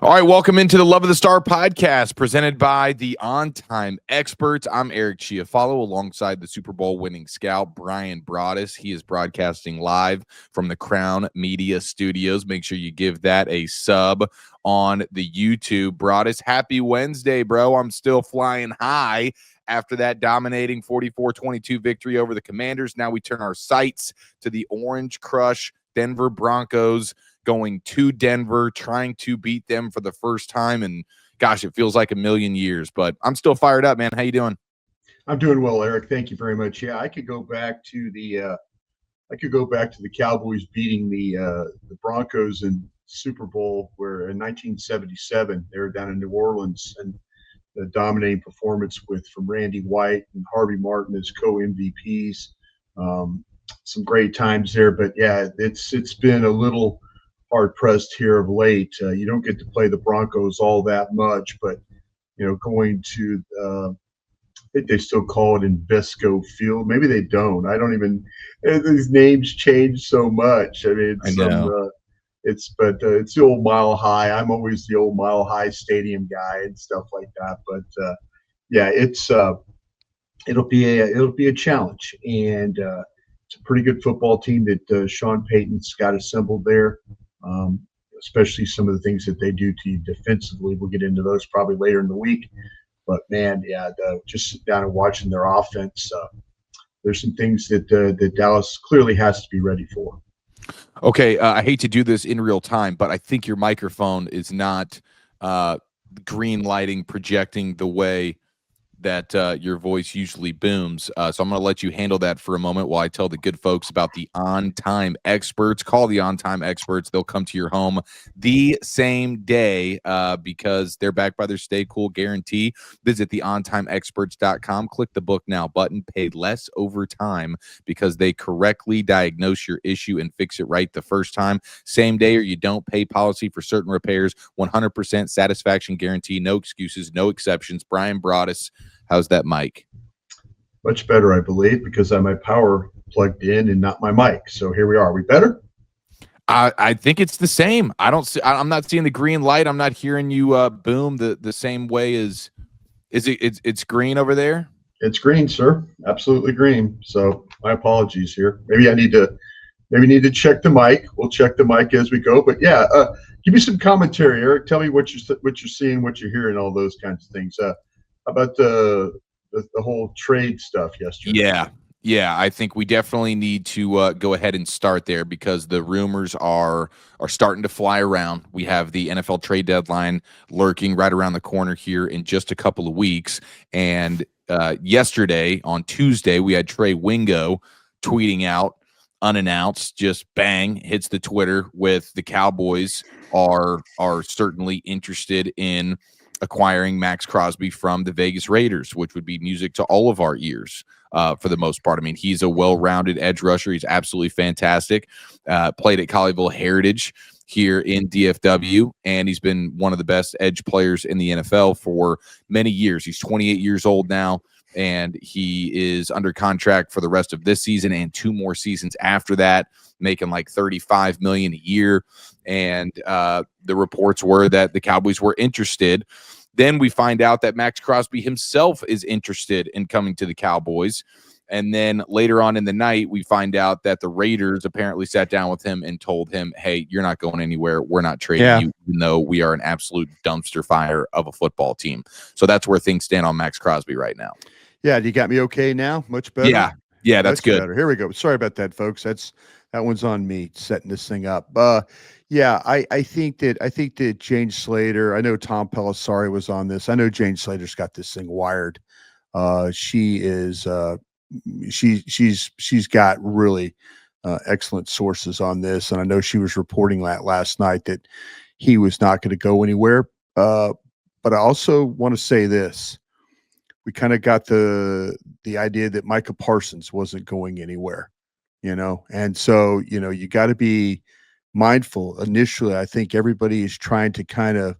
All right, welcome into the Love of the Star podcast presented by the On Time Experts. I'm Eric Chiafalo alongside the Super Bowl winning scout, Brian Broaddus. He is broadcasting live from the Crown Media Studios. Make sure you give that a sub on the YouTube. Broaddus, happy Wednesday, bro. I'm still flying high after that dominating 44-22 victory over the Commanders. Now we turn our sights to the Orange Crush Denver Broncos, going to Denver, trying to beat them for the first time. And gosh, it feels like a million years, but I'm still fired up, man. How you doing? I'm doing well, Eric. Thank you very much. Yeah, I could go back to the Cowboys beating the Broncos in Super Bowl, where in 1977 they were down in New Orleans, and the dominating performance from Randy White and Harvey Martin as co-MVPs. Some great times there, but yeah, it's been a little hard pressed here of late. You don't get to play the Broncos all that much, but going to I think they still call it Invesco Field. Maybe they don't. I don't even. These names change so much. I mean, I know. it's the old Mile High. I'm always the old Mile High Stadium guy and stuff like that. But yeah, it'll be a challenge, and it's a pretty good football team that Sean Payton's got assembled there. Especially some of the things that they do to you defensively. We'll get into those probably later in the week. But man, yeah, just sit down and watching their offense. There's some things that Dallas clearly has to be ready for. Okay, I hate to do this in real time, but I think your microphone is not green lighting, projecting the way that your voice usually booms. So I'm going to let you handle that for a moment while I tell the good folks about the On Time Experts. Call the On Time Experts. They'll come to your home the same day because they're backed by their Stay Cool guarantee. Visit theontimeexperts.com. Click the Book Now button. Pay less over time because they correctly diagnose your issue and fix it right the first time. Same day or you don't pay policy for certain repairs. 100% satisfaction guarantee. No excuses, no exceptions. Brian Broaddus. How's that mic? Much better, I believe, because I have my power plugged in and not my mic. So here we are. Are we better? I think it's the same. I'm not seeing the green light. I'm not hearing you boom the same way as. It's green over there? It's green, sir. Absolutely green. So my apologies here. Maybe need to check the mic. We'll check the mic as we go. But yeah, give me some commentary, Eric. Tell me what you're seeing, what you're hearing, all those kinds of things. About the whole trade stuff yesterday. Yeah. I think we definitely need to go ahead and start there because the rumors are starting to fly around. We have the NFL trade deadline lurking right around the corner here in just a couple of weeks. And yesterday, on Tuesday, we had Trey Wingo tweeting out unannounced, just bang, hits the Twitter with the Cowboys are certainly interested in acquiring Max Crosby from the Vegas Raiders, which would be music to all of our ears for the most part. I mean, he's a well-rounded edge rusher. He's absolutely fantastic. Played at Colleyville Heritage here in DFW, and he's been one of the best edge players in the NFL for many years. He's 28 years old now, and he is under contract for the rest of this season and 2 more seasons after that, making like $35 million a year. And the reports were that the Cowboys were interested. Then we find out that Max Crosby himself is interested in coming to the Cowboys. And then later on in the night, we find out that the Raiders apparently sat down with him and told him, hey, you're not going anywhere. We're not trading you, even though we are an absolute dumpster fire of a football team. So that's where things stand on Max Crosby right now. Yeah, you got me okay now? Much better? Yeah, that's good. Better. Here we go. Sorry about that, folks. That one's on me setting this thing up. Yeah, I think that Jane Slater, I know Tom Pelissari was on this. I know Jane Slater's got this thing wired. She is she's got really excellent sources on this, and I know she was reporting that last night that he was not going to go anywhere. But I also want to say this. We kind of got the idea that Micah Parsons wasn't going anywhere, and so, you got to be mindful. Initially, I think everybody is trying to kind of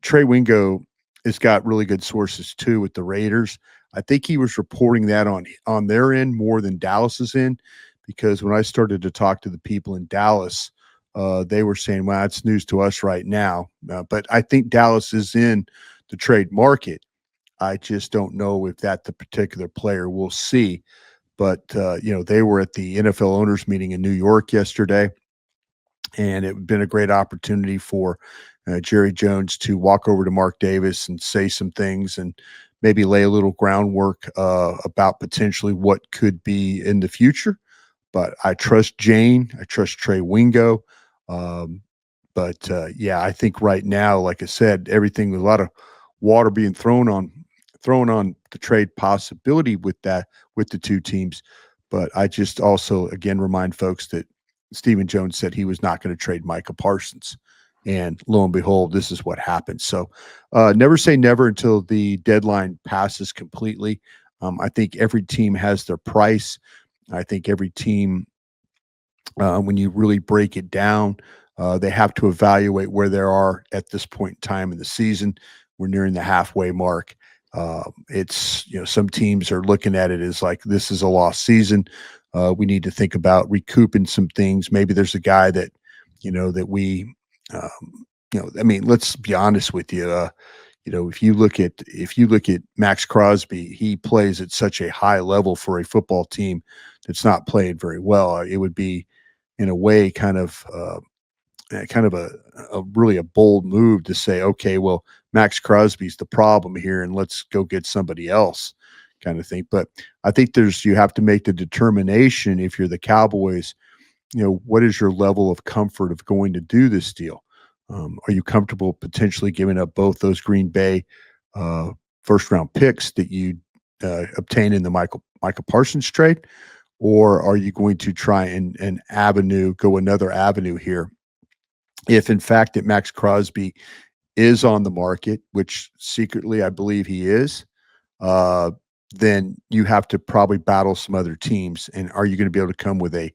Trey Wingo has got really good sources too with the Raiders. I think he was reporting that on their end more than Dallas's end, because when I started to talk to the people in Dallas, they were saying, well, it's news to us right now. But I think Dallas is in the trade market. I just don't know if that the particular player we'll see. But, they were at the NFL owners meeting in New York yesterday, and it would have been a great opportunity for Jerry Jones to walk over to Mark Davis and say some things and maybe lay a little groundwork about potentially what could be in the future. But I trust Jane. I trust Trey Wingo. Yeah, I think right now, like I said, everything, a lot of water being thrown on the trade possibility with the two teams. But I just also again remind folks that Stephen Jones said he was not going to trade Micah Parsons. And lo and behold, this is what happened. So never say never until the deadline passes completely. I think every team has their price. I think every team, when you really break it down, they have to evaluate where they are at this point in time in the season. We're nearing the halfway mark. It's, some teams are looking at it as like, this is a lost season. We need to think about recouping some things. Maybe there's a guy that, that we, let's be honest with you. If you look at Max Crosby, he plays at such a high level for a football team that's not playing very well. It would be, in a way, kind of a really a bold move to say, okay, well, Max Crosby's the problem here, and let's go get somebody else, kind of thing. But I think you have to make the determination if you're the Cowboys. What is your level of comfort of going to do this deal? Are you comfortable potentially giving up both those Green Bay first round picks that you obtained in the Micah Parsons trade? Or are you going to try and go another avenue here? If in fact that Max Crosby is on the market, which secretly I believe he is, then you have to probably battle some other teams. And are you going to be able to come with a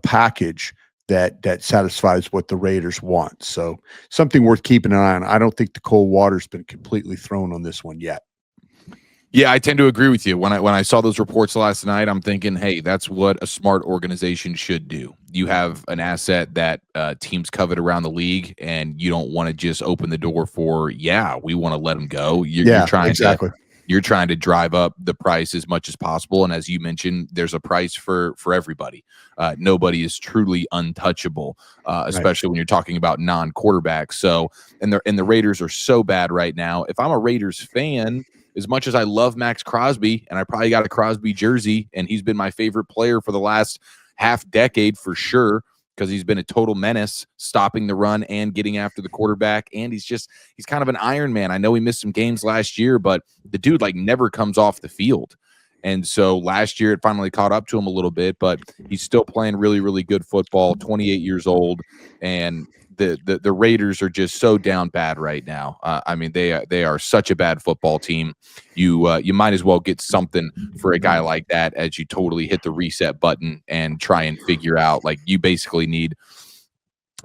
package that satisfies what the Raiders want? So something worth keeping an eye on. I don't think the cold water's been completely thrown on this one yet. Yeah, I tend to agree with you. When I saw those reports last night, I'm thinking, hey, that's what a smart organization should do. You have an asset that teams covet around the league, and you don't want to just open the door for, we want to let them go. You're trying to drive up the price as much as possible. And as you mentioned, there's a price for everybody. Nobody is truly untouchable, especially when you're talking about non-quarterbacks. So, and the Raiders are so bad right now. If I'm a Raiders fan, as much as I love Max Crosby, and I probably got a Crosby jersey, and he's been my favorite player for the last half decade for sure, because he's been a total menace, stopping the run and getting after the quarterback. And he's kind of an Iron Man. I know he missed some games last year, but the dude never comes off the field. And so last year it finally caught up to him a little bit, but he's still playing really, really good football, 28 years old. And the Raiders are just so down bad right now. They are such a bad football team. You might as well get something for a guy like that as you totally hit the reset button and try and figure out, you basically need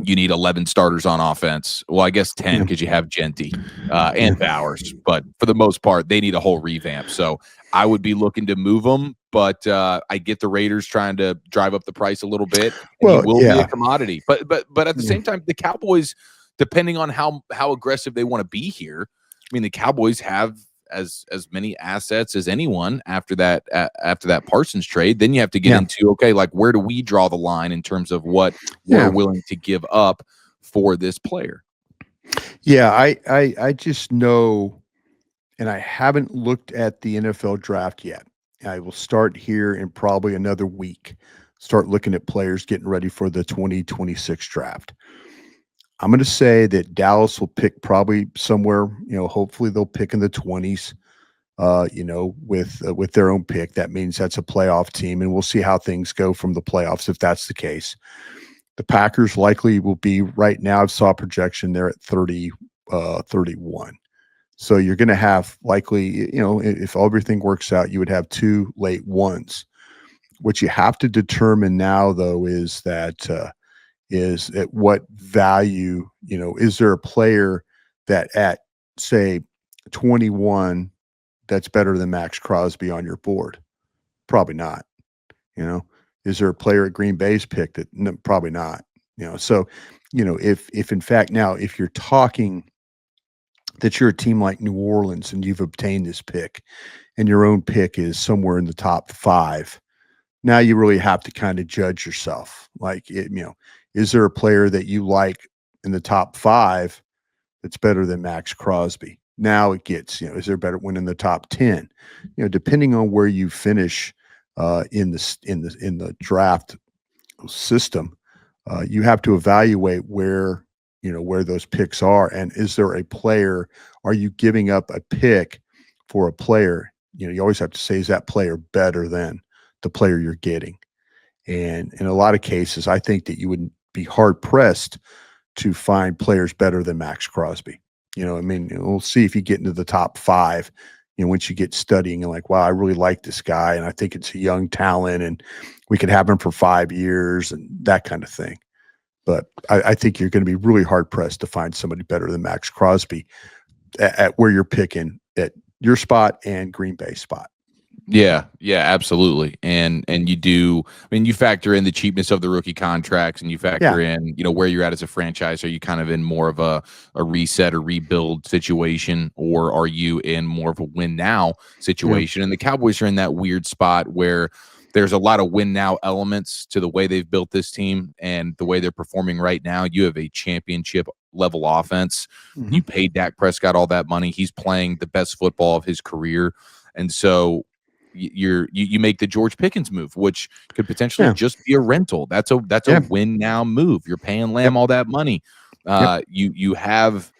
11 starters on offense. Well, I guess 10 because you have Genty and Bowers, but for the most part, they need a whole revamp. So I would be looking to move them, but I get the Raiders trying to drive up the price a little bit. And he will be a commodity, but at the same time, the Cowboys, depending on how aggressive they want to be here, the Cowboys have as many assets as anyone after that Parsons trade. Then you have to get into, okay, where do we draw the line in terms of what we're willing to give up for this player? Yeah, I just know, and I haven't looked at the NFL draft yet. I will start here in probably another week, start looking at players getting ready for the 2026 draft. I'm going to say that Dallas will pick probably somewhere, hopefully they'll pick in the 20s, with their own pick. That means that's a playoff team, and we'll see how things go from the playoffs if that's the case. The Packers likely will be right now. I saw a projection there at 30, 31. So you're going to have likely, if everything works out, you would have two late ones. What you have to determine now, though, is that is at what value, is there a player that at, say, 21 that's better than Max Crosby on your board? Probably not. Is there a player at Green Bay's pick that? No, probably not. So, if in fact now, if you're talking that you're a team like New Orleans and you've obtained this pick and your own pick is somewhere in the top 5, now you really have to kind of judge yourself. Like, is there a player that you like in the top 5 that's better than Max Crosby? Now it gets, is there a better one in the top 10? Depending on where you finish in the draft system, you have to evaluate where those picks are, and is there a player? Are you giving up a pick for a player? You always have to say, is that player better than the player you're getting? And in a lot of cases, I think that you would be hard pressed to find players better than Max Crosby. I mean, we'll see if you get into the top 5, once you get studying and like, wow, I really like this guy and I think it's a young talent and we could have him for 5 years and that kind of thing. But I think you're going to be really hard pressed to find somebody better than Max Crosby at where you're picking at your spot and Green Bay spot. Yeah, absolutely. And you do, I mean, you factor in the cheapness of the rookie contracts and you factor in, where you're at as a franchise. Are you kind of in more of a reset or rebuild situation, or are you in more of a win now situation? And the Cowboys are in that weird spot where there's a lot of win now elements to the way they've built this team and the way they're performing right now. You have a championship level offense. Mm-hmm. You paid Dak Prescott all that money. He's playing the best football of his career. And so you make the George Pickens move, which could potentially just be a rental. That's a win now move. You're paying Lamb all that money. You have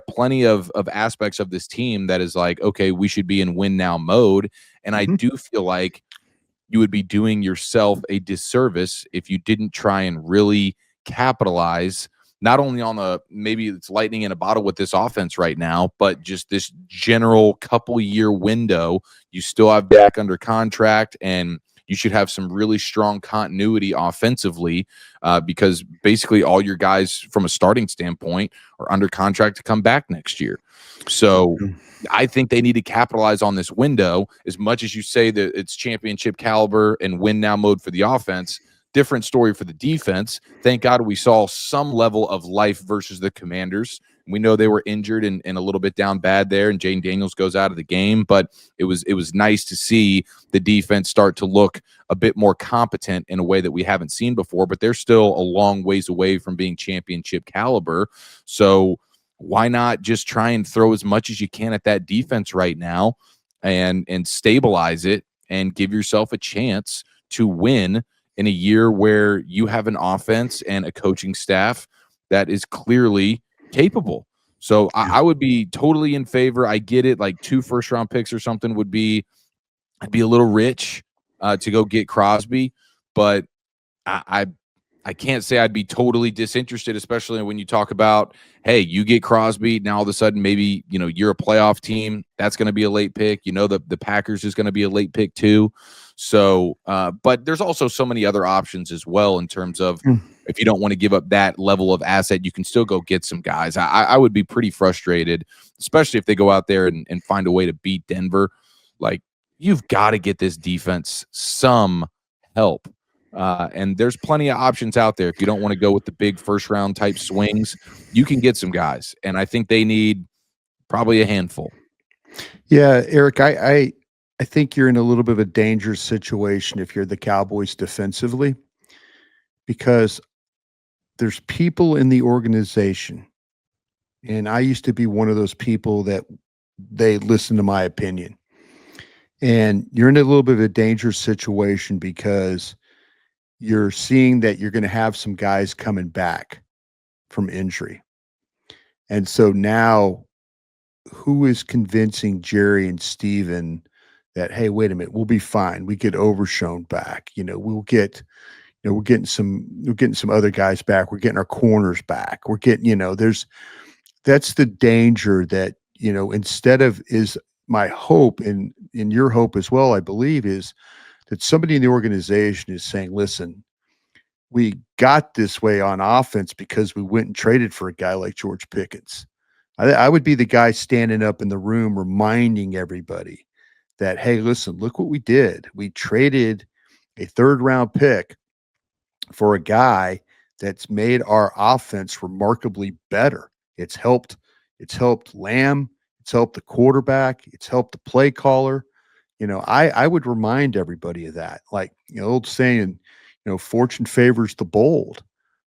plenty of aspects of this team that is like, okay, we should be in win now mode. And I do feel like you would be doing yourself a disservice if you didn't try and really capitalize not only on the, maybe it's lightning in a bottle with this offense right now, but just this general couple year window. You still have Dak under contract, and you should have some really strong continuity offensively because basically all your guys from a starting standpoint are under contract to come back next year. So I think they need to capitalize on this window. As much as you say that it's championship caliber and win now mode for the offense, different story for the defense. Thank God we saw some level of life versus the Commanders. We know they were injured and a little bit down bad there, and Jane Daniels goes out of the game. But it was nice to see the defense start to look a bit more competent in a way that we haven't seen before. But they're still a long ways away from being championship caliber. So why not just try and throw as much as you can at that defense right now and stabilize it and give yourself a chance to win in a year where you have an offense and a coaching staff that is clearly capable. So I would be totally in favor. I get it. Like 2 first-round picks or something would be, I'd be a little rich to go get Crosby, but I can't say I'd be totally disinterested, especially when you talk about, hey, you get Crosby, now all of a sudden maybe, you're a playoff team. That's going to be a late pick. The Packers is going to be a late pick too. So, but there's also so many other options as well in terms of if you don't want to give up that level of asset, you can still go get some guys. I would be pretty frustrated, especially if they go out there and find a way to beat Denver. Like, you've got to get this defense some help. And there's plenty of options out there. If you don't want to go with the big first round type swings, you can get some guys. And I think they need probably a handful. Yeah, Eric, I think you're in a little bit of a dangerous situation if you're the Cowboys defensively, because there's people in the organization, and I used to be one of those people that they listen to my opinion. And you're in a little bit of a dangerous situation because you're seeing that you're going to have some guys coming back from injury. And so now who is convincing Jerry and Steven that, hey, wait a minute, we'll be fine. We get Overshown back. We'll get, we're getting some other guys back. We're getting our corners back. We're getting, that's the danger that, instead of, is my hope and your hope as well, I believe, is that somebody in the organization is saying, listen, we got this way on offense because we went and traded for a guy like George Pickens. I would be the guy standing up in the room reminding everybody that, hey, listen, look what we did. We traded a 3rd round pick for a guy that's made our offense remarkably better. It's helped Lamb, it's helped the quarterback, it's helped the play caller. I would remind everybody of that. Like, old saying, fortune favors the bold.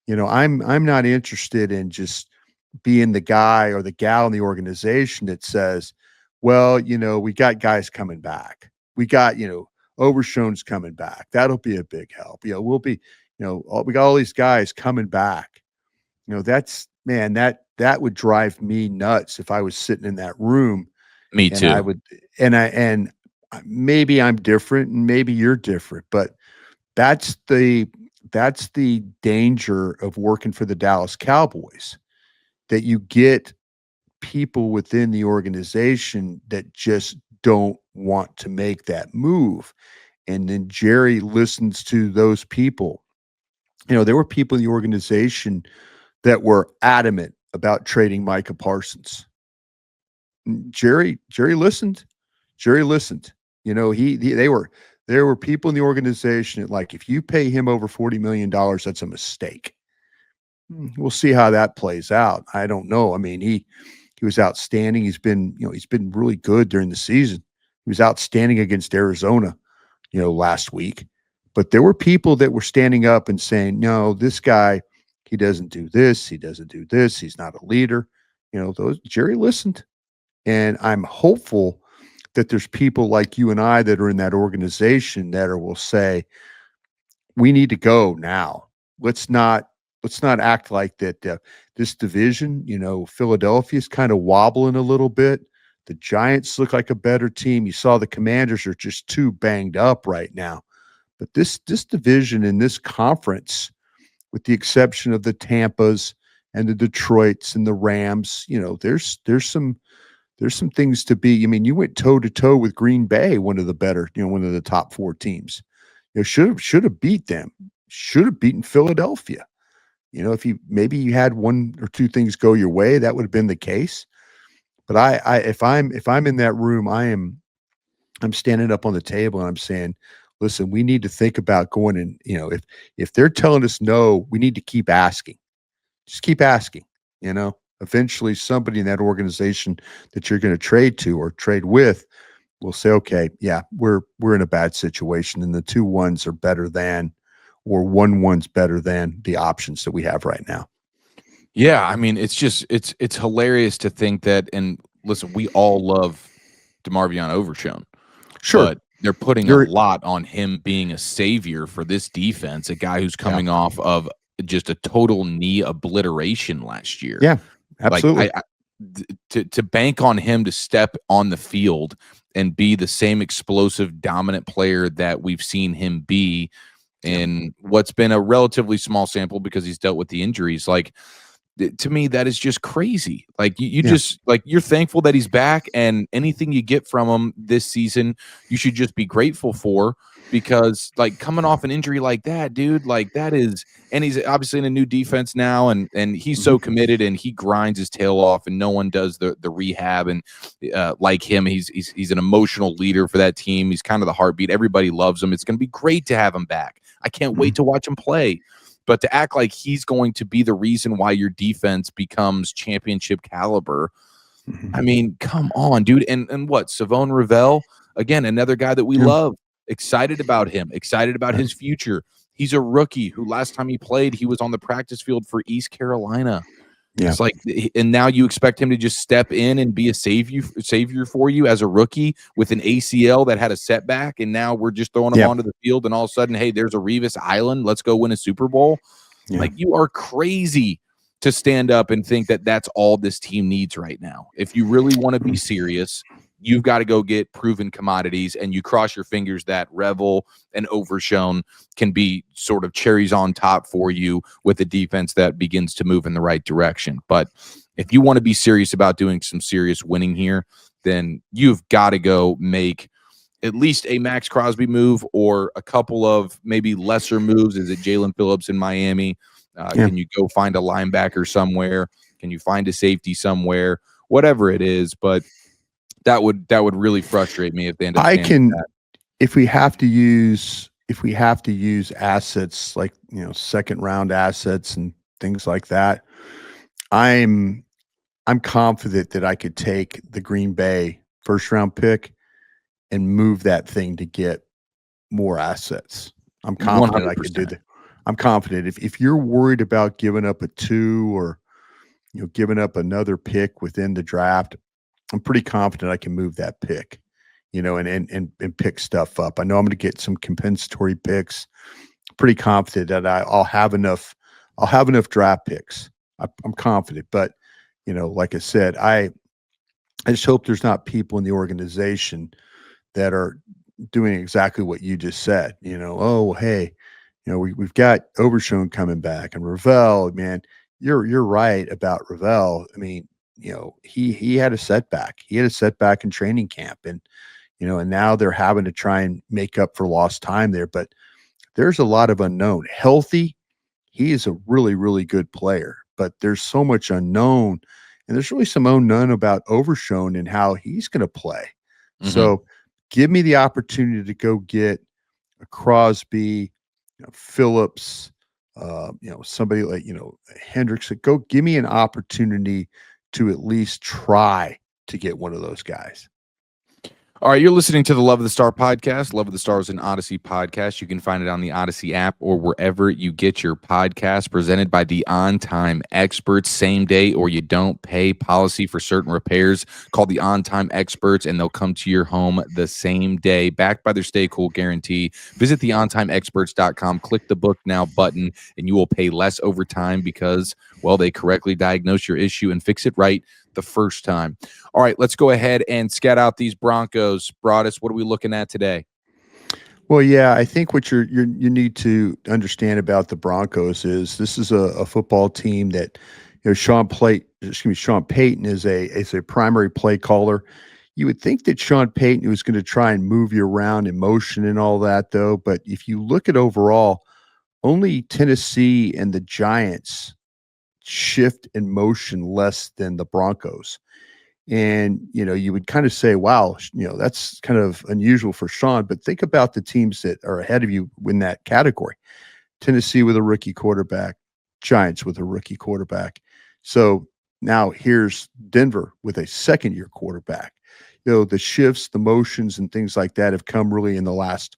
I'm not interested in just being the guy or the gal in the organization that says, well, we got guys coming back. We got, Overshown's coming back. That'll be a big help. We'll be, we got all these guys coming back. That's, man, that would drive me nuts if I was sitting in that room. Me And I too. would, and maybe I'm different and maybe you're different, but that's the danger of working for the Dallas Cowboys, that you get people within the organization that just don't want to make that move. And then Jerry listens to those people. There were people in the organization that were adamant about trading Micah Parsons. Jerry listened. Jerry listened. There were people in the organization that, like, if you pay him over $40 million, that's a mistake. We'll see how that plays out. I don't know. I mean, he was outstanding. He's been really good during the season. He was outstanding against Arizona, last week. But there were people that were standing up and saying, no, this guy, he doesn't do this. He doesn't do this. He's not a leader. Jerry listened. And I'm hopeful that there's people like you and I that are in that organization that will say, we need to go now. Let's not act like that. This division, Philadelphia's kind of wobbling a little bit. The Giants look like a better team. You saw the Commanders are just too banged up right now. But this division in this conference, with the exception of the Tampas and the Detroits and the Rams, there's some things to be. I mean, you went toe to toe with Green Bay, one of the top 4 teams. Should have beat them. Should have beaten Philadelphia. If you had one or two things go your way, that would have been the case. But if I'm in that room, I'm standing up on the table and I'm saying, listen, we need to think about going and, if they're telling us no, we need to keep asking. Just keep asking. Eventually somebody in that organization that you're going to trade to or trade with will say, okay, yeah, we're in a bad situation and the 2-1s are better than, or 1-1's better than the options that we have right now. Yeah, I mean, it's hilarious to think that. And listen, we all love DeMarvion Overshown, Sure. but they're putting a lot on him being a savior for this defense, a guy who's coming off of just a total knee obliteration last year. Yeah, absolutely. Like to bank on him to step on the field and be the same explosive, dominant player that we've seen him be in what's been a relatively small sample because he's dealt with the injuries. Like, to me, that is just crazy. Like you just, like, you're thankful that he's back, and anything you get from him this season, you should just be grateful for, because, like, coming off an injury like that, dude, like, that is, and he's obviously in a new defense now, and he's so committed and he grinds his tail off, and no one does the rehab and like him. He's an emotional leader for that team. He's kind of the heartbeat. Everybody loves him. It's going to be great to have him back. I can't wait to watch him play. But to act like he's going to be the reason why your defense becomes championship caliber, I mean, come on, dude. And what, Savon Ravel, again, another guy that we love, excited about him, excited about his future. He's a rookie who last time he played, he was on the practice field for East Carolina. Yeah. It's like, and now you expect him to just step in and be a savior for you as a rookie with an ACL that had a setback, and now we're just throwing him onto the field, and all of a sudden, hey, there's a Revis Island. Let's go win a Super Bowl. Yeah. Like, you are crazy to stand up and think that that's all this team needs right now. If you really want to be serious, you've got to go get proven commodities, and you cross your fingers that Revel and Overshown can be sort of cherries on top for you with a defense that begins to move in the right direction. But if you want to be serious about doing some serious winning here, then you've got to go make at least a Max Crosby move, or a couple of maybe lesser moves. Is it Jalen Phillips in Miami? Can you go find a linebacker somewhere? Can you find a safety somewhere? Whatever it is, but that would really frustrate me if they end up. If we have to use if we have to use assets like, second round assets and things like that, I'm I'm confident that I could take the Green Bay first round pick and move that thing to get more assets. I'm confident I could do 100%. that. I'm confident if you're worried about giving up a 2 or, giving up another pick within the draft, I'm pretty confident I can move that pick, and pick stuff up. I know I'm going to get some compensatory picks. Pretty confident that I'll have enough. I'll have enough draft picks. I'm confident, but like I said, I just hope there's not people in the organization that are doing exactly what you just said. Oh, hey, we've got Overshown coming back and Ravel, man, you're right about Ravel. I mean, he had a setback. He had a setback in training camp, and and now they're having to try and make up for lost time there. But there's a lot of unknown. Healthy, he is a really, really good player, but there's so much unknown, and there's really some unknown about Overshown and how he's going to play. Mhm. So give me the opportunity to go get a Crosby, Phillips, somebody like, Hendricks. Go give me an opportunity to at least try to get one of those guys. All right, you're listening to the Love of the Star podcast. Love of the Star is an Odyssey podcast. You can find it on the Odyssey app or wherever you get your podcast. Presented by the On Time Experts. Same day or you don't pay policy for certain repairs. Call the On Time Experts and they'll come to your home the same day. Backed by their Stay Cool guarantee. Visit theontimeexperts.com. Click the Book Now button and you will pay less over time because, well, they correctly diagnose your issue and fix it right the first time. All right, let's go ahead and scat out these Broncos. Broadus, what are we looking at today? Well, yeah, I think what you need to understand about the Broncos is this is a football team that Sean Payton is a primary play caller. You would think that Sean Payton was going to try and move you around in motion and all that, though. But if you look at overall, only Tennessee and the Giants shift in motion less than the Broncos. And, you would kind of say, wow, that's kind of unusual for Sean. But think about the teams that are ahead of you in that category. Tennessee with a rookie quarterback, Giants with a rookie quarterback. So now here's Denver with a second-year quarterback. The shifts, the motions, and things like that have come really in the last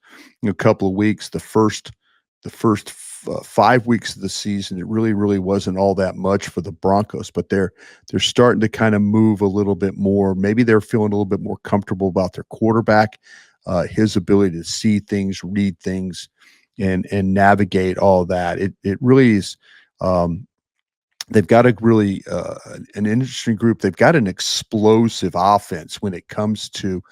couple of weeks. The first 5 weeks of the season, it really wasn't all that much for the Broncos, but they're starting to kind of move a little bit more. Maybe they're feeling a little bit more comfortable about their quarterback, his ability to see things, read things, and navigate all that. It really is. They've got a really an interesting group. They've got an explosive offense when it comes to,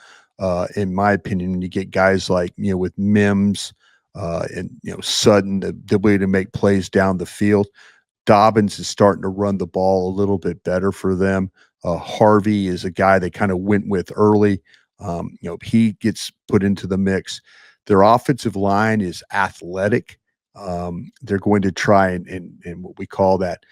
in my opinion, when you get guys like with Mims. And Sutton, the ability to make plays down the field. Dobbins is starting to run the ball a little bit better for them. Harvey is a guy they kind of went with early. He gets put into the mix. Their offensive line is athletic. They're going to try and what we call that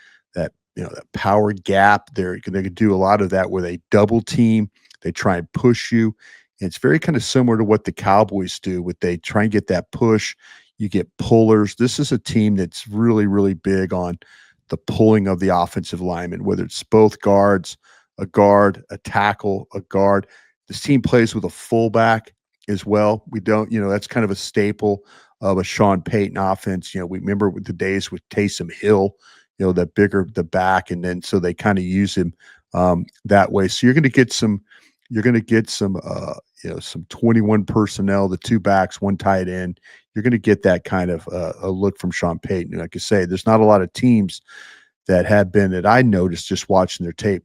power gap. They can do a lot of that where they double team. They try and push you. And it's very kind of similar to what the Cowboys do. With they try and get that push, you get pullers. This is a team that's really big on the pulling of the offensive lineman, whether it's both guards, a guard, a tackle, a guard. This team plays with a fullback as well. We don't, that's kind of a staple of a Sean Payton offense. We remember with the days with Taysom Hill, that bigger the back, and then so they kind of use him that way. So you're going to get some. You're going to get some 21 personnel, the two backs, one tight end. You're going to get that kind of a look from Sean Payton. And like I say, there's not a lot of teams that have been that I noticed just watching their tape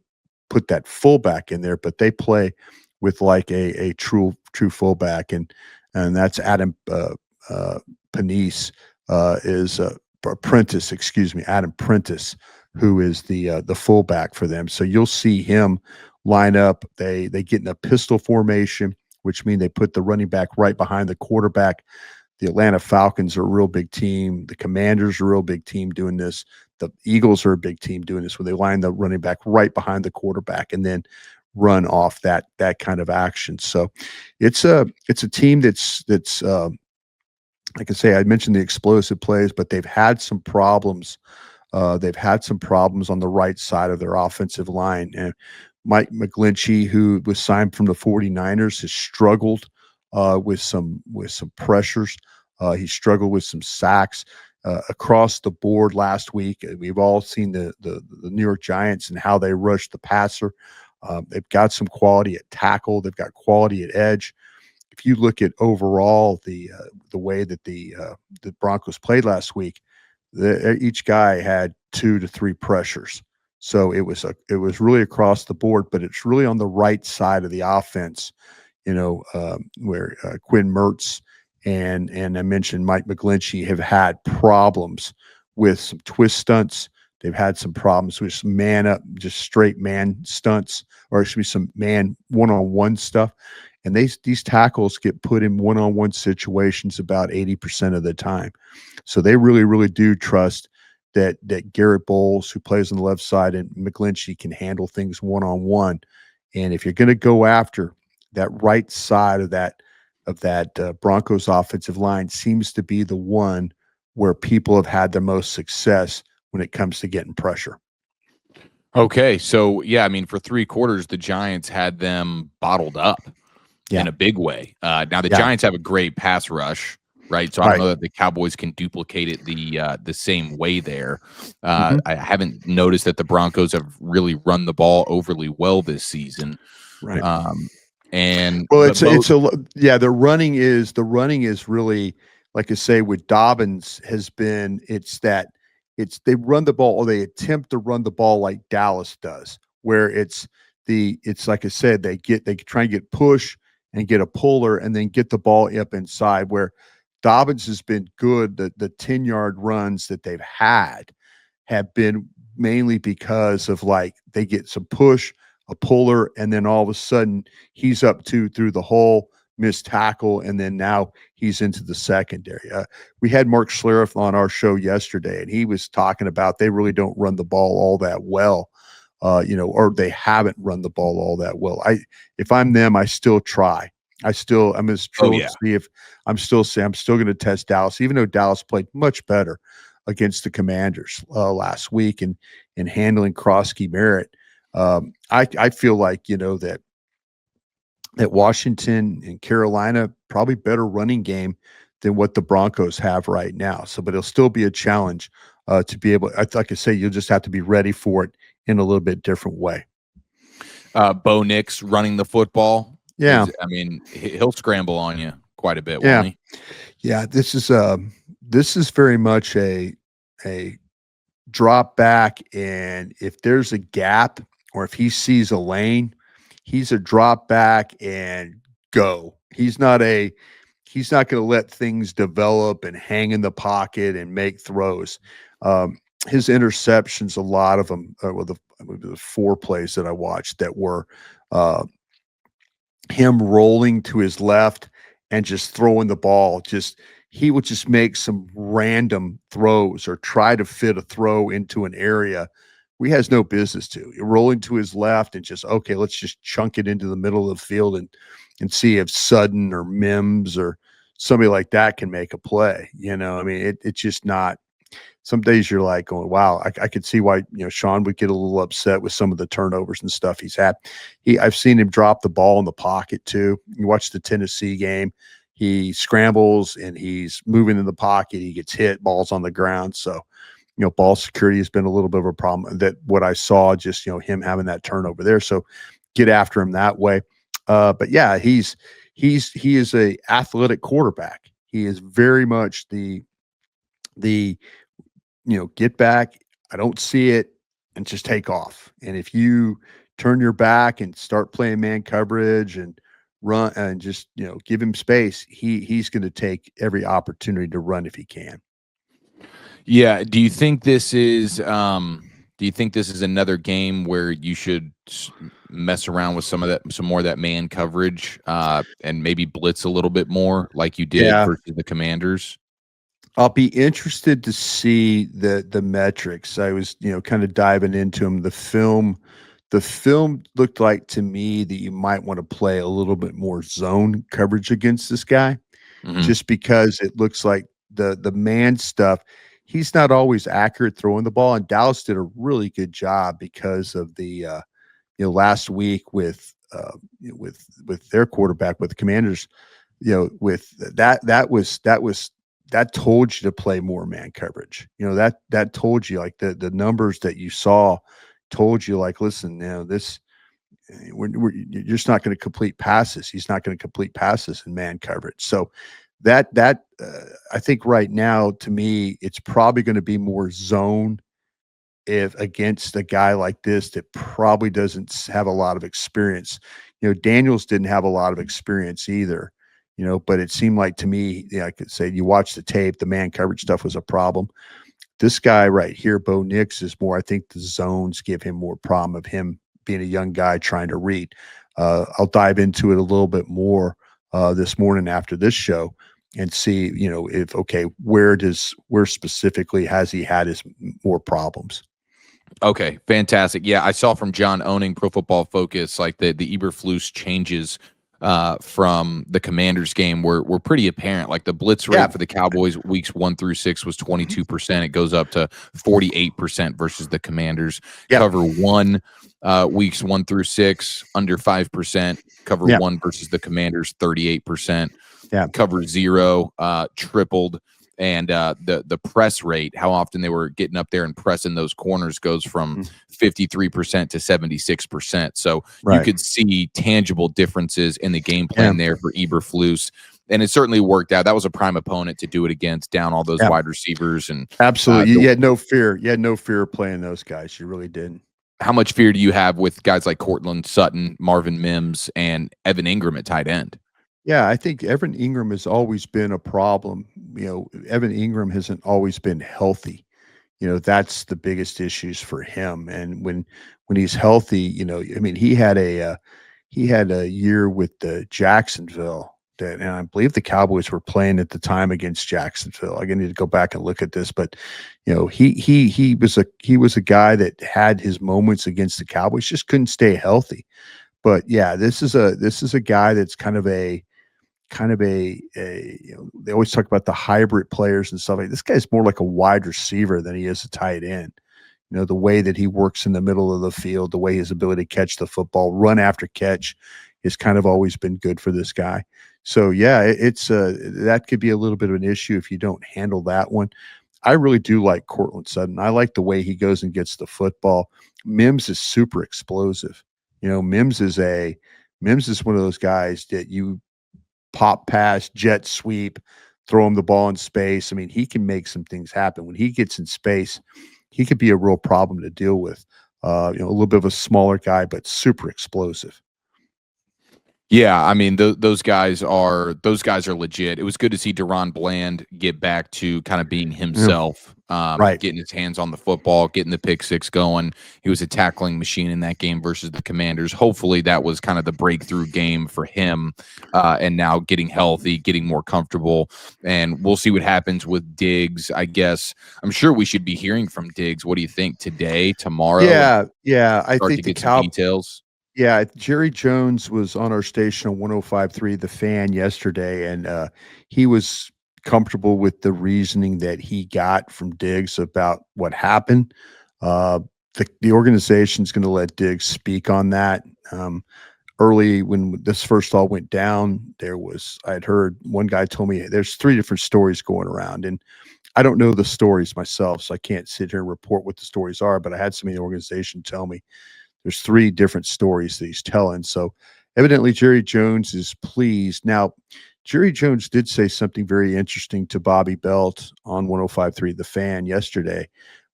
put that fullback in there, but they play with like a true fullback, and that's Adam Panisse is Prentice, excuse me, Adam Prentice, who is the fullback for them. So you'll see him line up. They get in a pistol formation, which means they put the running back right behind the quarterback. The Atlanta Falcons are a real big team. The Commanders are a real big team doing this. The Eagles are a big team doing this, where they line the running back right behind the quarterback and then run off that kind of action. So it's a team that's like I say, I mentioned the explosive plays, but they've had some problems. They've had some problems on the right side of their offensive line. And Mike McGlinchey, who was signed from the 49ers, has struggled with some pressures. He struggled with some sacks across the board last week. We've all seen the New York Giants and how they rush the passer. They've got some quality at tackle. They've got quality at edge. If you look at overall the way that the Broncos played last week, each guy had 2 to 3 pressures. So it was really across the board, but it's really on the right side of the offense, where Quinn Mertz and I mentioned Mike McGlinchey have had problems with some twist stunts. They've had some problems with some man up, just straight man stunts, or excuse me, some man one-on-one stuff. And these tackles get put in one-on-one situations about 80% of the time. So they really, really do trust that Garrett Bowles, who plays on the left side, and McGlinchey can handle things one-on-one. And if you're going to go after that right side of that Broncos offensive line, seems to be the one where people have had the most success when it comes to getting pressure. Okay, so yeah, I mean, for 3 quarters, the Giants had them bottled up in a big way. Now the Giants have a great pass rush, right? So I don't know that the Cowboys can duplicate it the same way there. I haven't noticed that the Broncos have really run the ball overly well this season. Right. And well, the running is really, like I say, with Dobbins has been they run the ball, or they attempt to run the ball like Dallas does, where it's like I said, they try and get push and get a puller and then get the ball up inside, where Dobbins has been good. The 10-yard runs that they've had have been mainly because of, like, they get some push, a puller, and then all of a sudden he's up through the hole, missed tackle, and then now he's into the secondary. We had Mark Schlereth on our show yesterday, and he was talking about they really don't run the ball all that well, or they haven't run the ball all that well. If I'm them, I still try. I'm as thrilled to see if I'm still going to test Dallas, even though Dallas played much better against the Commanders last week and handling Crosby Merritt. I feel like, that Washington and Carolina probably better running game than what the Broncos have right now. So, but it'll still be a challenge to be able. Like I say, you'll just have to be ready for it in a little bit different way. Bo Nix running the football. Yeah, I mean, he'll scramble on you quite a bit, won't he? Yeah. This is very much a drop back, and if there's a gap or if he sees a lane, he's a drop back and go. He's not going to let things develop and hang in the pocket and make throws. His interceptions, a lot of them, the 4 plays that I watched that were him rolling to his left and just throwing the ball. He would just make some random throws or try to fit a throw into an area where he has no business to. You're rolling to his left and just, okay, let's just chunk it into the middle of the field and see if Sudden or Mims or somebody like that can make a play. I mean, it's just not. Some days you're like going, wow, I could see why, Sean would get a little upset with some of the turnovers and stuff he's had. I've seen him drop the ball in the pocket too. You watch the Tennessee game, he scrambles and he's moving in the pocket. He gets hit, ball's on the ground. So, ball security has been a little bit of a problem. That what I saw, just, him having that turnover there. So get after him that way. But yeah, he is a athletic quarterback. He is very much the get back, I don't see it, and just take off. And if you turn your back and start playing man coverage and run and just, give him space, he's going to take every opportunity to run if he can. Yeah. Do you think this is another game where you should mess around with some more of that man coverage and maybe blitz a little bit more like you did versus the Commanders? I'll be interested to see the metrics. I was, kind of diving into them. The film looked like to me that you might want to play a little bit more zone coverage against this guy. Mhm. just because it looks like the man stuff. He's not always accurate throwing the ball, and Dallas did a really good job because of the last week with their quarterback with the Commanders. With that told you to play more man coverage. That told you, like, the numbers that you saw told you, like, listen, this you're just not going to complete passes. He's not going to complete passes in man coverage. So I think right now, to me, it's probably going to be more zone if against a guy like this that probably doesn't have a lot of experience. Daniels didn't have a lot of experience either. But it seemed like to me, I could say, you watch the tape, the man coverage stuff was a problem. This guy right here, Bo Nix, is more, I think the zones give him more problem of him being a young guy trying to read. I'll dive into it a little bit more this morning after this show and see, if, okay, where specifically has he had his more problems? Okay, fantastic. Yeah, I saw from John owning Pro Football Focus, like the Eberflus changes from the Commanders game were pretty apparent. Like the blitz rate Yeah. for the Cowboys weeks 1 through 6 was 22%. It goes up to 48% versus the Commanders. Yeah. Cover one weeks 1 through 6 under 5%. Cover Yeah. one versus the Commanders 38%. Yeah. Cover zero tripled. And the press rate, how often they were getting up there and pressing those corners, goes from 53% to 76%. So you could see tangible differences in the game plan there for Eberflus. And it certainly worked out. That was a prime opponent to do it against, down all those wide receivers. And absolutely. You had no fear. You had no fear of playing those guys. You really didn't. How much fear do you have with guys like Cortland Sutton, Marvin Mims, and Evan Ingram at tight end? Yeah, I think Evan Ingram has always been a problem. Evan Ingram hasn't always been healthy. That's the biggest issues for him. And when he's healthy, I mean, he had a year with the Jacksonville and I believe the Cowboys were playing at the time against Jacksonville. I need to go back and look at this, but he was a guy that had his moments against the Cowboys, just couldn't stay healthy. But yeah, this is a guy that's kind of a they always talk about the hybrid players and stuff like this. Guy's more like a wide receiver than he is a tight end. The way that he works in the middle of the field, the way his ability to catch the football, run after catch, has kind of always been good for this guy. So yeah, it's that could be a little bit of an issue if you don't handle that one. I really do like Cortland Sutton. I like the way he goes and gets the football. Mims is super explosive. Mims is one of those guys that you pop pass, jet sweep, throw him the ball in space. I mean, he can make some things happen. When he gets in space, he could be a real problem to deal with. A little bit of a smaller guy, but super explosive. Yeah, I mean those guys are legit. It was good to see Deron Bland get back to kind of being himself, getting his hands on the football, getting the pick six going. He was a tackling machine in that game versus the Commanders. Hopefully that was kind of the breakthrough game for him, and now getting healthy, getting more comfortable, and we'll see what happens with Diggs. I guess I'm sure we should be hearing from Diggs. What do you think today, tomorrow? Yeah. I think to get some details. Yeah, Jerry Jones was on our station on 105.3 The Fan yesterday, and he was comfortable with the reasoning that he got from Diggs about what happened. The organization's going to let Diggs speak on that. Early when this first all went down, I had heard one guy told me there's 3 different stories going around, and I don't know the stories myself, so I can't sit here and report what the stories are, but I had somebody in the organization tell me there's 3 different stories that he's telling. So evidently Jerry Jones is pleased. Now, Jerry Jones did say something very interesting to Bobby Belt on 105.3 The Fan yesterday,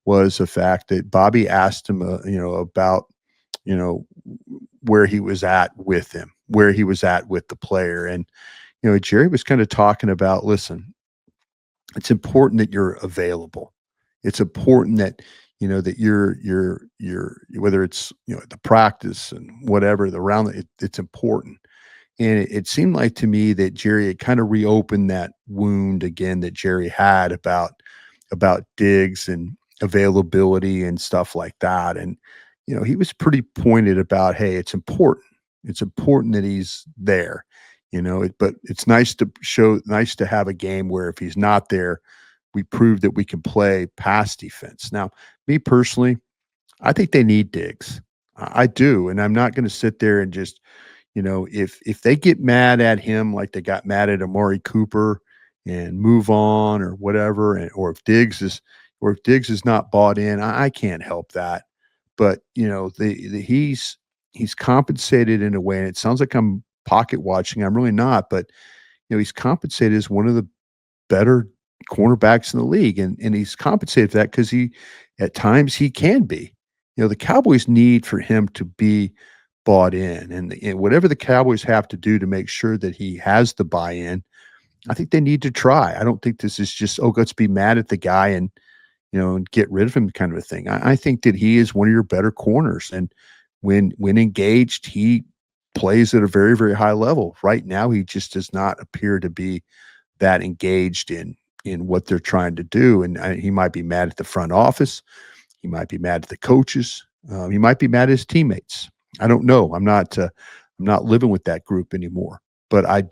was the fact that Bobby asked him, about, where he was at with him, where he was at with the player. And, Jerry was kind of talking about, listen, it's important that you're available. It's important that, that you're whether it's, the practice and whatever the round, it's important. And it seemed like to me that Jerry had kind of reopened that wound again that Jerry had about Diggs and availability and stuff like that. And, he was pretty pointed about, hey, it's important. It's important that he's there. But it's nice to have a game where if he's not there, we prove that we can play pass defense. Now, me personally, I think they need Diggs. I do, and I'm not going to sit there and just, if they get mad at him like they got mad at Amari Cooper and move on or whatever, or if Diggs is not bought in, I can't help that. But he's compensated in a way, and it sounds like I'm pocket watching. I'm really not, but he's compensated as one of the better cornerbacks in the league, and he's compensated for that because at times he can be. The Cowboys need for him to be bought in, and whatever the Cowboys have to do to make sure that he has the buy-in, I think they need to try. I don't think this is just, let's be mad at the guy and and get rid of him kind of a thing. I think that he is one of your better corners, and when engaged, he plays at a very, very high level. Right now, he just does not appear to be that engaged in what they're trying to do, and he might be mad at the front office. He might be mad at the coaches. He might be mad at his teammates. I don't know. I'm not living with that group anymore. But I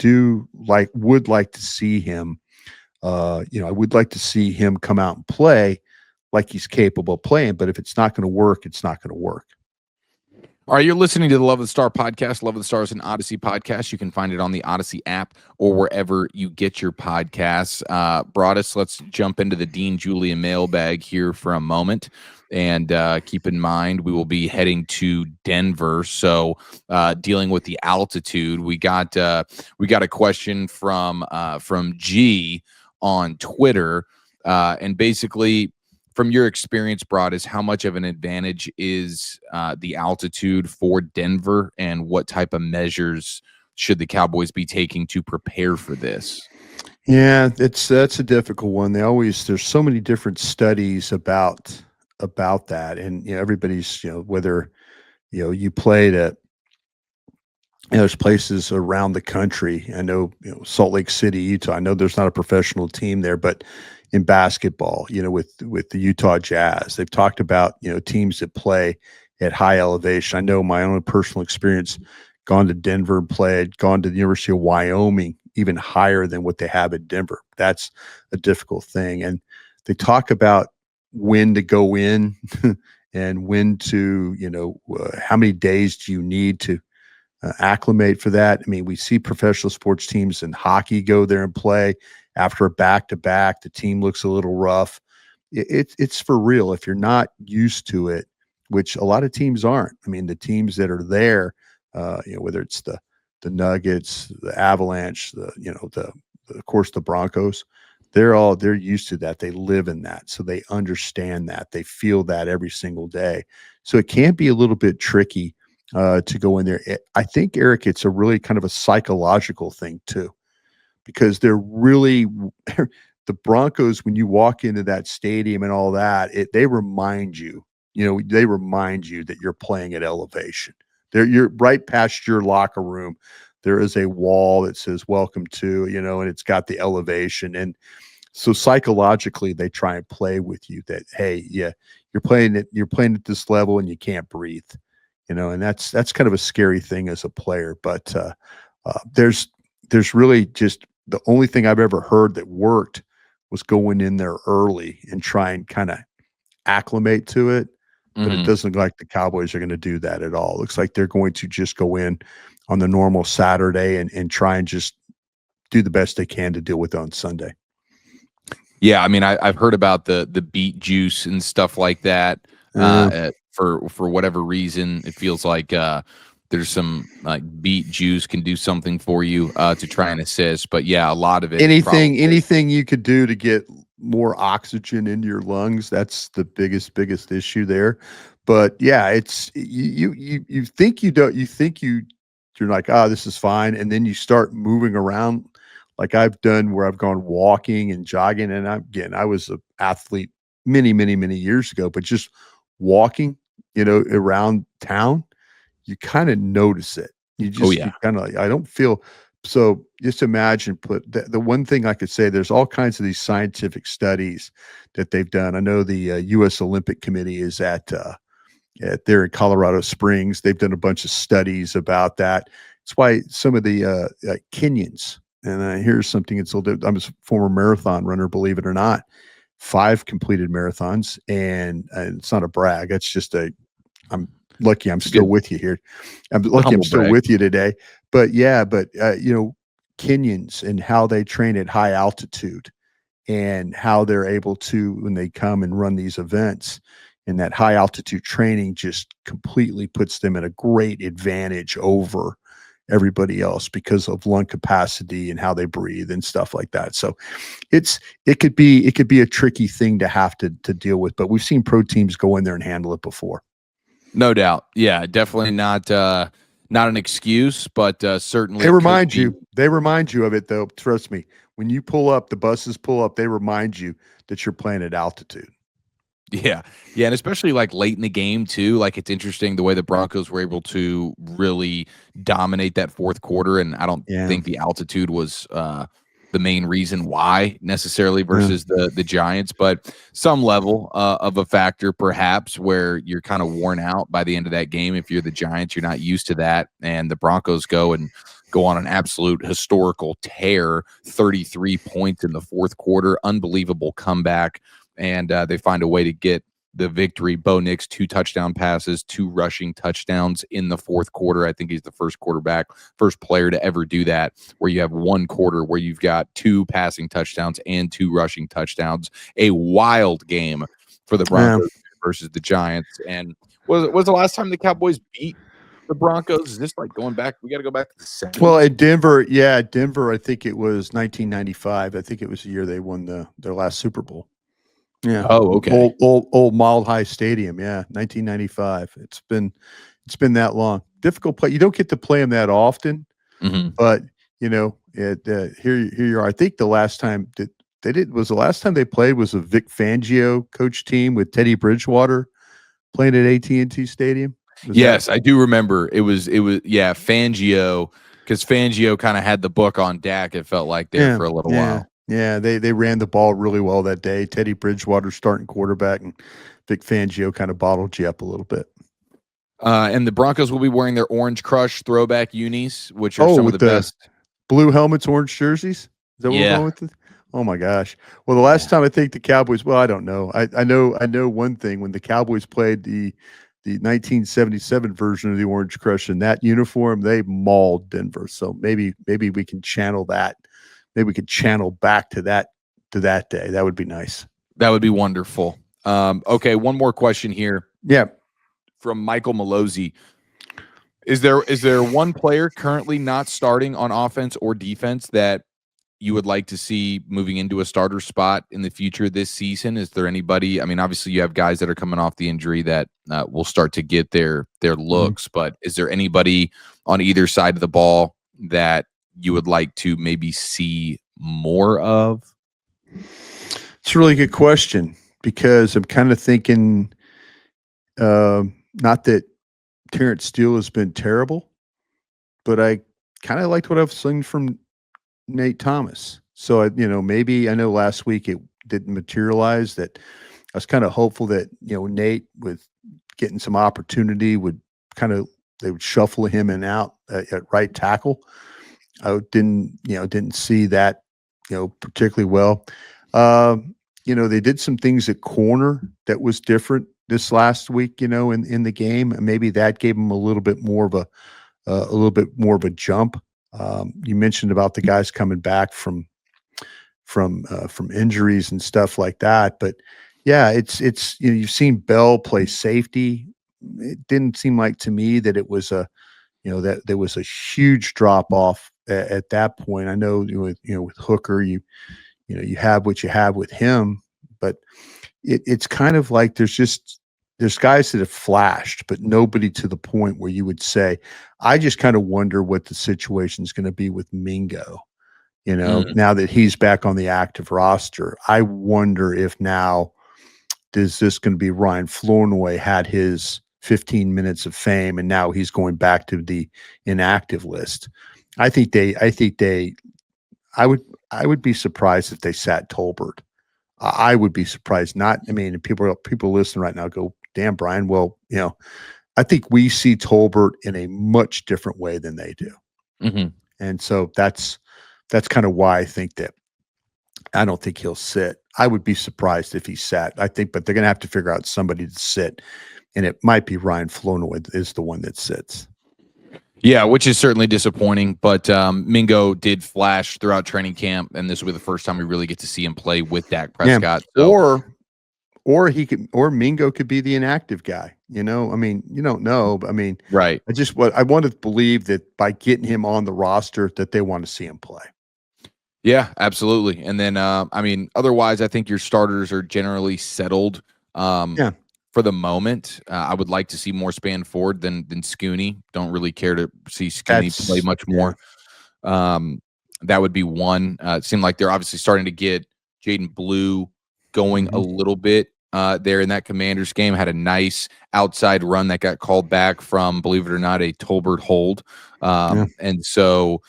would like to see him. I would like to see him come out and play like he's capable of playing. But if it's not going to work, it's not going to work. All right, you're listening to the Love of the Star podcast. Love of the Stars, an Odyssey podcast. You can find it on the Odyssey app or wherever you get your podcasts. Broadus, let's jump into the Dean Julian mailbag here for a moment. And keep in mind, we will be heading to Denver. So dealing with the altitude, we got a question from G on Twitter. And basically, from your experience, Broadus, how much of an advantage is the altitude for Denver, and what type of measures should the Cowboys be taking to prepare for this? Yeah, that's a difficult one. There's so many different studies about that, and everybody's whether you played at there's places around the country. I know Salt Lake City, Utah. I know there's not a professional team there, but in basketball, with the Utah Jazz, they've talked about teams that play at high elevation. I know my own personal experience, gone to Denver and played, gone to the University of Wyoming, even higher than what they have at Denver. That's a difficult thing. And they talk about when to go in and when to, how many days do you need to acclimate for that. I mean, we see professional sports teams in hockey go there and play after a back-to-back. The team looks a little rough. It's for real. If you're not used to it, which a lot of teams aren't. I mean, the teams that are there, whether it's the Nuggets, the Avalanche, of course the Broncos, they're used to that. They live in that, so they understand that. They feel that every single day. So it can be a little bit tricky to go in there. I think, Eric, it's a really kind of a psychological thing too, because they're really the Broncos, when you walk into that stadium and all that, they remind you, that you're playing at elevation. You're right past your locker room. There is a wall that says "Welcome to," and it's got the elevation. And so psychologically, they try and play with you that, hey, yeah, you're playing at this level and you can't breathe. And that's kind of a scary thing as a player. But there's really just the only thing I've ever heard that worked was going in there early and try and kind of acclimate to it. But it doesn't look like the Cowboys are going to do that at all. It looks like they're going to just go in on the normal Saturday and try and just do the best they can to deal with it on Sunday. Yeah, I mean, I've heard about the beet juice and stuff like that. For whatever reason, it feels like there's some like beet juice can do something for you to try and assist. But yeah, a lot of it. Anything you could do to get more oxygen into your lungs, that's the biggest issue there. But yeah, it's you think you're like, this is fine, and then you start moving around like I've done, where I've gone walking and jogging. And I was an athlete many years ago, but just walking around town, you kind of notice it. You kind of, I don't feel. So just imagine, the one thing I could say, there's all kinds of these scientific studies that they've done. I know the U.S. Olympic Committee is there in Colorado Springs. They've done a bunch of studies about that. It's why some of the Kenyans, and here's something it's a little bit, I'm a former marathon runner, believe it or not, 5 completed marathons, and it's not a brag. That's just I'm lucky I'm It's a still good, with you here. I'm it's a lucky I'm humble still brag. with you today. But yeah, Kenyans and how they train at high altitude and how they're able to, when they come and run these events, and that high altitude training just completely puts them at a great advantage over everybody else because of lung capacity and how they breathe and stuff like that. So it could be a tricky thing to have to deal with, but we've seen pro teams go in there and handle it before. No doubt. Yeah, definitely not not an excuse, but certainly They could remind be. you. They remind you of it, though. Trust me. When you pull up, the buses pull up. They remind you that you're playing at altitude. Yeah. Yeah, and especially, like, late in the game too, like, it's interesting the way the Broncos were able to really dominate that 4th quarter, and I don't Yeah. think the altitude was, the main reason why necessarily Yeah. versus the Giants, but some level, of a factor perhaps where you're kinda worn out by the end of that game. If you're the Giants, you're not used to that, and the Broncos go on an absolute historical tear, 33 points in the 4th quarter, unbelievable comeback, and they find a way to get the victory. Bo Nix, 2 touchdown passes, 2 rushing touchdowns in the 4th quarter. I think he's the first player to ever do that, where you have one quarter where you've got 2 passing touchdowns and 2 rushing touchdowns. A wild game for the Yeah. Broncos versus the Giants. And was the last time the Cowboys beat the Broncos? Is this like going back? We got to go back to the 70s. Well, at Denver, I think it was 1995. I think it was the year they won their last Super Bowl. Yeah. Oh, okay. Old Mile High Stadium. Yeah. 1995. It's been that long. Difficult play. You don't get to play them that often, Mhm. but here you are. I think the last time that the last time they played was a Vic Fangio coach team with Teddy Bridgewater playing at AT&T Stadium. Yes, I do remember. Yeah, Fangio, because Fangio kind of had the book on Dak, it felt like there Yeah, for a little yeah, while. yeah. They ran the ball really well that day. Teddy Bridgewater starting quarterback, and Vic Fangio kind of bottled you up a little bit. And the Broncos will be wearing their Orange Crush throwback unis, which are some of With the the best. blue helmets, orange jerseys. Is that what we're Yeah. going with? Oh my gosh! Well, the last time I think the Cowboys. Well, I don't know. I know one thing. When the Cowboys played the 1977 version of the Orange Crush in that uniform, they mauled Denver. So maybe we can channel that. Maybe we could channel back to that day. That would be nice. That would be wonderful. Okay, one more question here Yeah. from Michael Malozzi. Is there one player currently not starting on offense or defense that you would like to see moving into a starter spot in the future this season? Is there anybody? I mean, obviously you have guys that are coming off the injury that will start to get their looks, but is there anybody on either side of the ball that you would like to maybe see more of? It's a really good question because I'm kind of thinking, not that Terrence Steele has been terrible, but I kind of liked what I've seen from Nate Thomas. So maybe I know last week it didn't materialize. That I was kind of hopeful that Nate, with getting some opportunity, they would shuffle him in and out at right tackle. I didn't see that particularly well. They did some things at corner that was different this last week. In the game, and maybe that gave them a little bit more of a jump. You mentioned about the guys coming back from injuries and stuff like that, but yeah, it's you've seen Bell play safety. It didn't seem like to me that it was that there was a huge drop off at that point. I know with Hooker, you have what you have with him, but it's kind of like there's guys that have flashed, but nobody to the point where you would say, I just kind of wonder what the situation is going to be with Mingo. Now that he's back on the active roster, I wonder if now is this going to be Ryan Flournoy had his 15 minutes of fame and now he's going back to the inactive list. I would be surprised if they sat Tolbert. I would be surprised. People listening right now go, damn, Brian. Well, I think we see Tolbert in a much different way than they do. Mm-hmm. And so that's kind of why I don't think he'll sit. I would be surprised if he sat. I think, but they're going to have to figure out somebody to sit, and it might be Ryan Flournoy is the one that sits. Yeah, which is certainly disappointing. But Mingo did flash throughout training camp, and this will be the first time we really get to see him play with Dak Prescott. Yeah. So. Or Mingo could be the inactive guy. You mean, you don't know, but I mean, Right. I want to believe that by getting him on the roster that they want to see him play. Yeah, absolutely. And then, otherwise, I think your starters are generally settled. For the moment, I would like to see more Spanford than Scooney. Don't really care to see Scooney play much more. That would be one. It seemed like they're obviously starting to get Jaden Blue going a little bit there in that Commanders game. Had a nice outside run that got called back from, believe it or not, a Tolbert hold. And so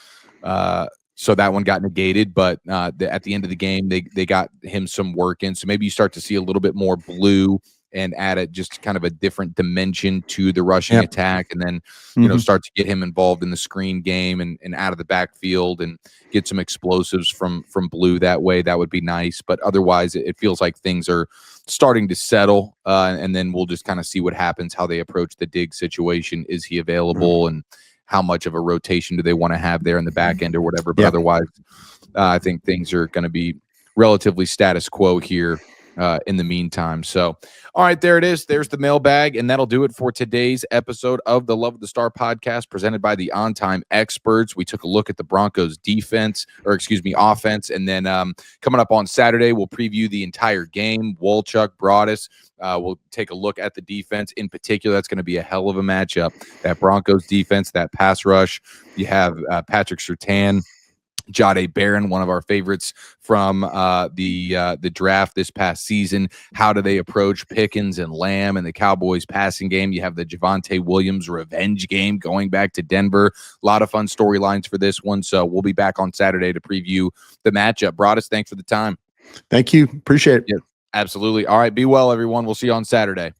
that one got negated, but at the end of the game, they got him some work in. So maybe you start to see a little bit more Blue and add just kind of a different dimension to the rushing attack, and then start to get him involved in the screen game and out of the backfield and get some explosives from Blue that way. That would be nice. But otherwise, it feels like things are starting to settle, and then we'll just kind of see what happens, how they approach the Diggs situation. Is he available, and how much of a rotation do they want to have there in the back end or whatever? But otherwise, I think things are going to be relatively status quo here in the meantime. So, all right, there it is. There's the mailbag, and that'll do it for today's episode of the Love of the Star podcast presented by the On Time Experts. We took a look at the Broncos offense, and then coming up on Saturday, we'll preview the entire game. Wolchuk, Broadus. We'll take a look at the defense in particular. That's going to be a hell of a matchup. That Broncos defense, that pass rush. You have Patrick Surtain, Jahdae Barron, one of our favorites from the draft this past season. How do they approach Pickens and Lamb and the Cowboys passing game? You have the Javonte Williams revenge game going back to Denver. A lot of fun storylines for this one. So we'll be back on Saturday to preview the matchup. Broadus, thanks for the time. Thank you. Appreciate it. Yeah, absolutely. All right. Be well, everyone. We'll see you on Saturday.